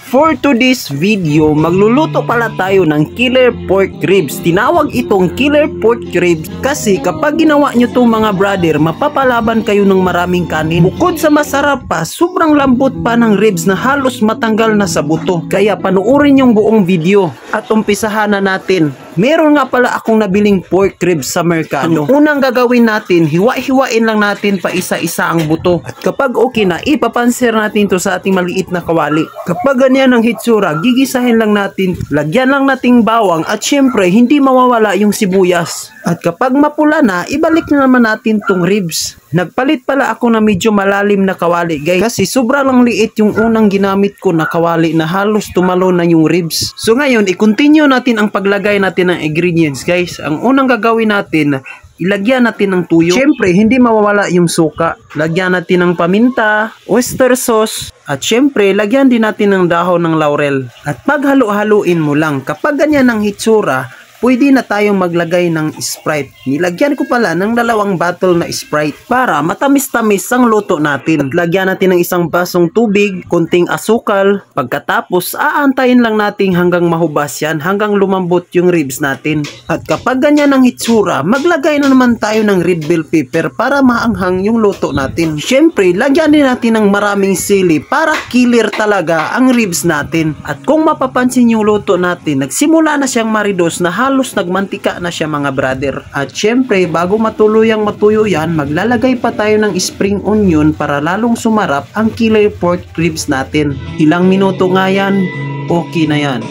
For today's video, magluluto pala tayo ng killer pork ribs. Tinawag itong killer pork ribs kasi kapag ginawa nyo itong mga brother, mapapalaban kayo ng maraming kanin. Bukod sa masarap pa, sobrang lambot pa ng ribs na halos matanggal na sa buto. Kaya panuorin yung buong video at umpisahan na natin. Meron nga pala akong nabiling pork ribs sa merkado. Ang unang gagawin natin, hiwa-hiwain lang natin pa isa-isa ang buto. At kapag okay na, ipapanser natin to sa ating maliit na kawali. Kapag ganyan ang hitsura, gigisahin lang natin, lagyan lang nating bawang at syempre hindi mawawala yung sibuyas. At kapag mapula na, ibalik na naman natin tong ribs. Nagpalit pala ako na medyo malalim na kawali guys kasi sobra lang liit yung unang ginamit ko na kawali na halos tumalo na yung ribs. So ngayon, i-continue natin ang paglagay natin ng ingredients guys. Ang unang gagawin natin, ilagyan natin ng tuyo. Syempre, hindi mawawala yung suka. Lagyan natin ng paminta, oyster sauce, at syempre, lagyan din natin ng dahon ng laurel. At paghalo-haluin mo lang. Kapag ganyan ang hitsura, pwede na tayong maglagay ng Sprite. Nilagyan ko pala ng 2 bottle na Sprite para matamis-tamis ang luto natin. At lagyan natin ng 1 basong tubig, konting asukal. Pagkatapos, aantayin lang natin hanggang mahubas yan, hanggang lumambot yung ribs natin. At kapag ganyan ang hitsura, maglagay na naman tayo ng red bell pepper para maanghang yung luto natin. Syempre, lagyan din natin ng maraming sili para killer talaga ang ribs natin. At kung mapapansin yung luto natin, nagsimula na siyang maridos na halos nagmantika na siya mga brother. At syempre, bago matuluyang matuyo yan, maglalagay pa tayo ng spring onion para lalong sumarap ang killer pork ribs natin. Ilang minuto nga yan, okay na yan.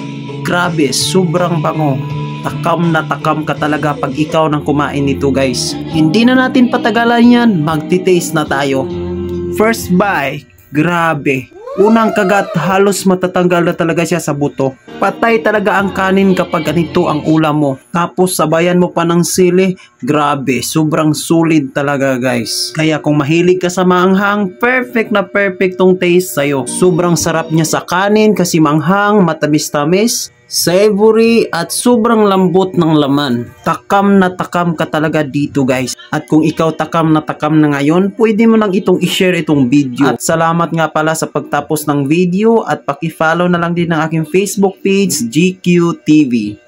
Grabe, sobrang bango. Takam na takam ka talaga pag ikaw nang kumain nito guys. Hindi na natin patagalan yan, magti-taste na tayo. First bite, grabe. Unang kagat, halos matatanggal na talaga siya sa buto. Patay talaga ang kanin kapag ganito ang ulam mo. Tapos sabayan mo pa ng sili, grabe, sobrang sulit talaga guys. Kaya kung mahilig ka sa maanghang, perfect na perfect tong taste sa'yo. Sobrang sarap niya sa kanin kasi manghang, matamis-tamis, savory at sobrang lambot ng laman. Takam na takam ka talaga dito guys. At kung ikaw takam na ngayon, pwede mo lang itong i-share itong video. At salamat nga pala sa pagtapos ng video at paki-follow na lang din ng aking Facebook page, GQ TV.